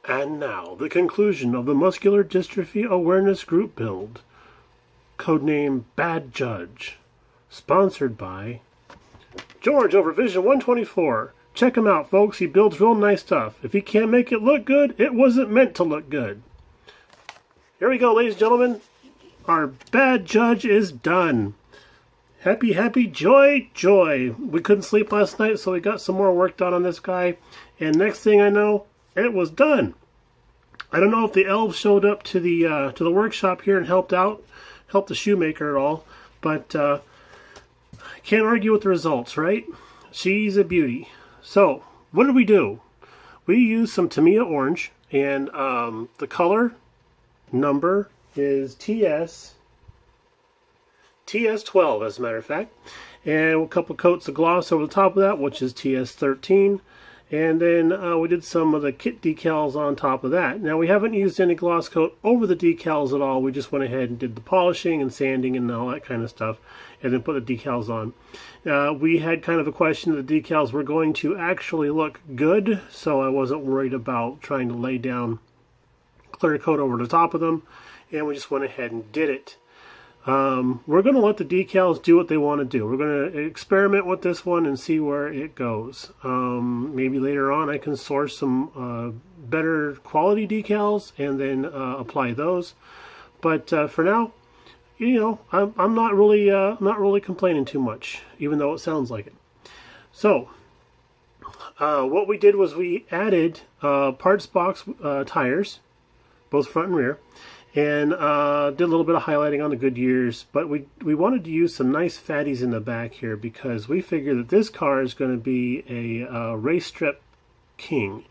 And now, the conclusion of the Muscular Dystrophy Awareness Group build, codename Bad Judge, sponsored by George over Vision 124. Check him out, folks. He builds real nice stuff. If he can't make it look good, it wasn't meant to look good. Here we go, ladies and gentlemen. Our Bad Judge is done. Happy, happy, joy, joy. We couldn't sleep last night, so we got some more work done on this guy. And next thing I know, it was done. I don't know if the elves showed up to the workshop here and helped the shoemaker at all, but I can't argue with the results, right? She's a beauty. So, what did we do? We used some Tamiya orange, and the color number is TS12, as a matter of fact. And a couple coats of gloss over the top of that, which is TS13. And then we did some of the kit decals on top of that. Now, we haven't used any gloss coat over the decals at all. We just went ahead and did the polishing and sanding and all that kind of stuff, and then put the decals on. We had kind of a question that the decals were going to actually look good, so I wasn't worried about trying to lay down clear coat over the top of them, and we just went ahead and did it. We're going to let the decals do what they want to do. We're going to experiment with this one and see where it goes. Maybe later on I can source some better quality decals and then apply those. But for now, you know, I'm not really complaining too much, even though it sounds like it. So what we did was we added parts box tires, both front and rear. And did a little bit of highlighting on the Goodyears, but we wanted to use some nice fatties in the back here because we figure that this car is going to be a race strip king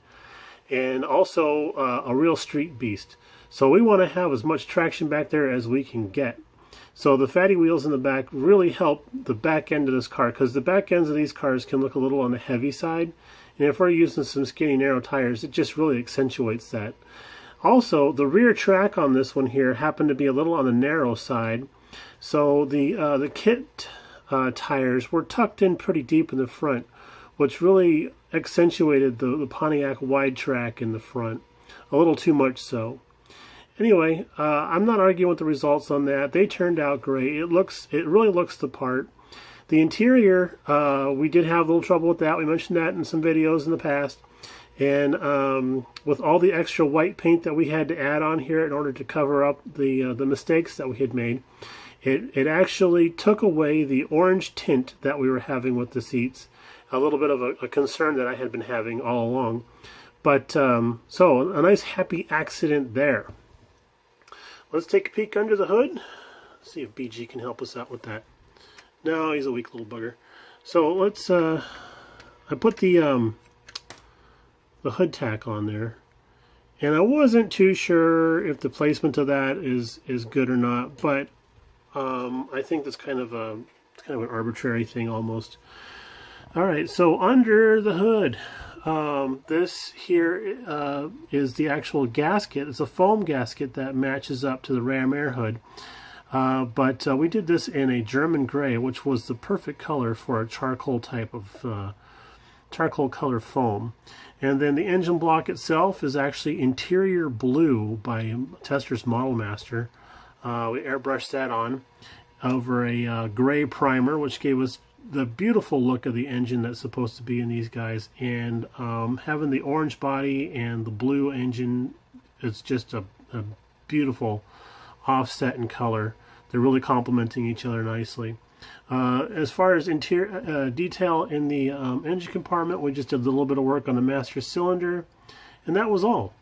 and also a real street beast. So we want to have as much traction back there as we can get. So the fatty wheels in the back really help the back end of this car, because the back ends of these cars can look a little on the heavy side. And if we're using some skinny narrow tires, it just really accentuates that. Also, the rear track on this one here happened to be a little on the narrow side, so the kit tires were tucked in pretty deep in the front, which really accentuated the Pontiac wide track in the front, a little too much so. Anyway, I'm not arguing with the results on that. They turned out great. It really looks the part. The interior, we did have a little trouble with that. We mentioned that in some videos in the past. And with all the extra white paint that we had to add on here in order to cover up the mistakes that we had made, it actually took away the orange tint that we were having with the seats. A little bit of a concern that I had been having all along. But so a nice happy accident there. Let's take a peek under the hood. See if BG can help us out with that. No, he's a weak little bugger. So let's I put the hood tack on there, and I wasn't too sure if the placement of that is good or not, but I think that's kind of an arbitrary thing almost. All right, so under the hood, this here is the actual gasket. It's a foam gasket that matches up to the ram air hood, but we did this in a German gray, which was the perfect color for a charcoal type of charcoal color foam. And then the engine block itself is actually interior blue by Tester's Model Master. We airbrushed that on over a gray primer, which gave us the beautiful look of the engine that's supposed to be in these guys. And having the orange body and the blue engine, it's just a beautiful offset in color. They're really complementing each other nicely. As far as interior detail in the engine compartment, we just did a little bit of work on the master cylinder, and that was all.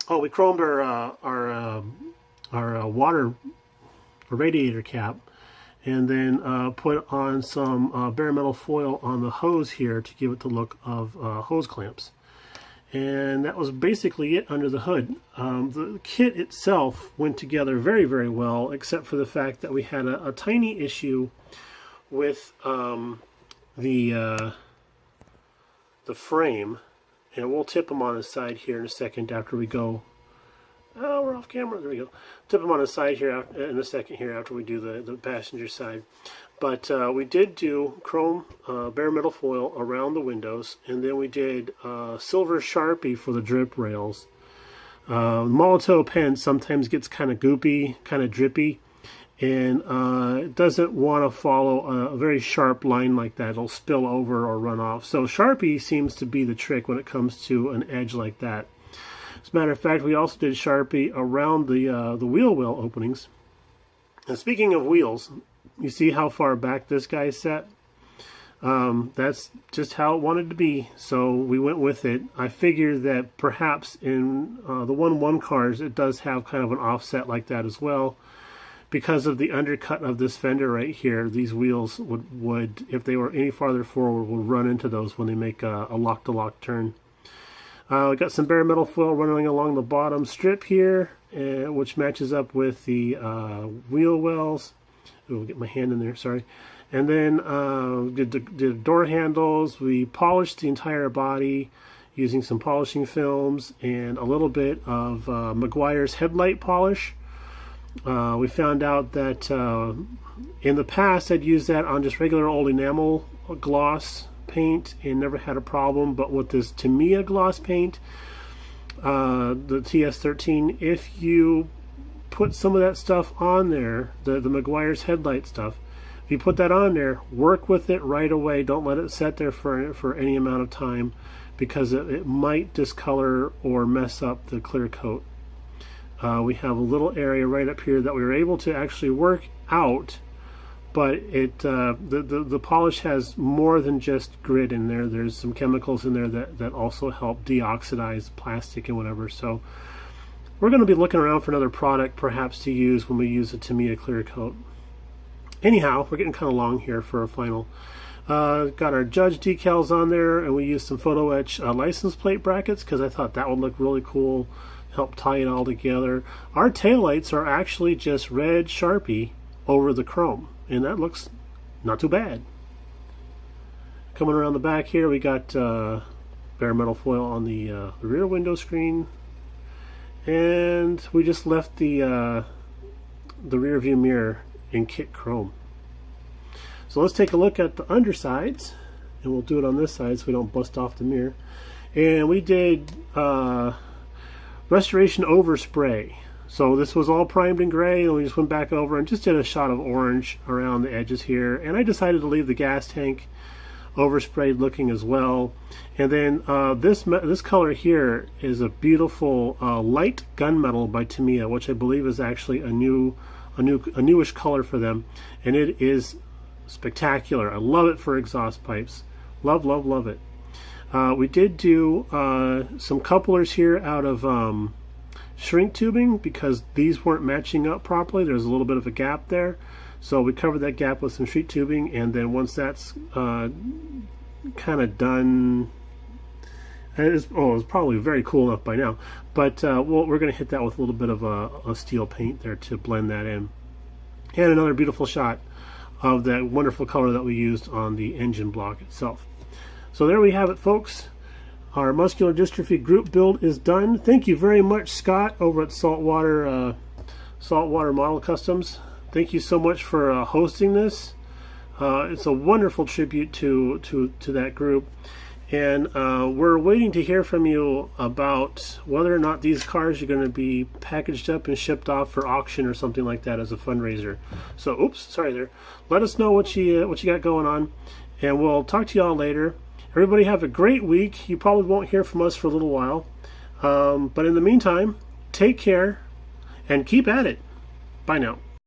Oh, we chromed our water radiator cap, and then put on some bare metal foil on the hose here to give it the look of hose clamps. And that was basically it under the hood. The kit itself went together very, very well, except for the fact that we had a tiny issue with the frame, and we'll tip them on the side here in a second after we go. Oh, we're off camera. There we go. Tip them on the side here in a second here after we do the passenger side. But we did do chrome bare metal foil around the windows, and then we did silver Sharpie for the drip rails. Molotow pen sometimes gets kind of goopy, kind of drippy, and it doesn't want to follow a very sharp line like that. It'll spill over or run off. So Sharpie seems to be the trick when it comes to an edge like that. As a matter of fact, we also did Sharpie around the wheel well openings. And speaking of wheels, you see how far back this guy is set? That's just how it wanted to be, so we went with it. I figured that perhaps in the 1/1 cars it does have kind of an offset like that as well. Because of the undercut of this fender right here, these wheels would if they were any farther forward, would run into those when they make a lock-to-lock turn. We got some bare metal foil running along the bottom strip here, which matches up with the wheel wells. Ooh, get my hand in there, sorry. And then did door handles. We polished the entire body using some polishing films and a little bit of Meguiar's headlight polish. We found out that in the past I'd used that on just regular old enamel gloss paint and never had a problem, but with this Tamiya gloss paint, the TS13, if you put some of that stuff on there, the Meguiar's headlight stuff, if you put that on there, work with it right away. Don't let it sit there for any amount of time, because it might discolor or mess up the clear coat. We have a little area right up here that we were able to actually work out, but the polish has more than just grit in there. There's some chemicals in there that also help deoxidize plastic and whatever. So we're going to be looking around for another product perhaps to use when we use a Tamiya clear coat. Anyhow, we're getting kind of long here for a final. Got our Judge decals on there, and we used some photo etch license plate brackets because I thought that would look really cool, help tie it all together. Our taillights are actually just red Sharpie over the chrome, and that looks not too bad. Coming around the back here, we got bare metal foil on the rear window screen, and we just left the rear view mirror in kit chrome. So let's take a look at the undersides, and we'll do it on this side so we don't bust off the mirror. And we did restoration overspray. So this was all primed in gray, and we just went back over and just did a shot of orange around the edges here. And I decided to leave the gas tank oversprayed looking as well. And then this color here is a beautiful light gunmetal by Tamiya, which I believe is actually a newish color for them, and it is spectacular. I love it for exhaust pipes. Love, love, love it. We did do some couplers here out of shrink tubing because these weren't matching up properly. There's a little bit of a gap there, so we covered that gap with some shrink tubing, and then once that's kind of done, it's probably very cool enough by now, but we're going to hit that with a little bit of a steel paint there to blend that in. And another beautiful shot of that wonderful color that we used on the engine block itself. So there we have it, folks. Our muscular dystrophy group build is done. Thank you very much, Scott, over at Saltwater Model Customs. Thank you so much for hosting this. It's a wonderful tribute to that group. And we're waiting to hear from you about whether or not these cars are going to be packaged up and shipped off for auction or something like that as a fundraiser. So, oops, sorry there. Let us know what you got going on, and we'll talk to you all later. Everybody have a great week. You probably won't hear from us for a little while. But in the meantime, take care and keep at it. Bye now.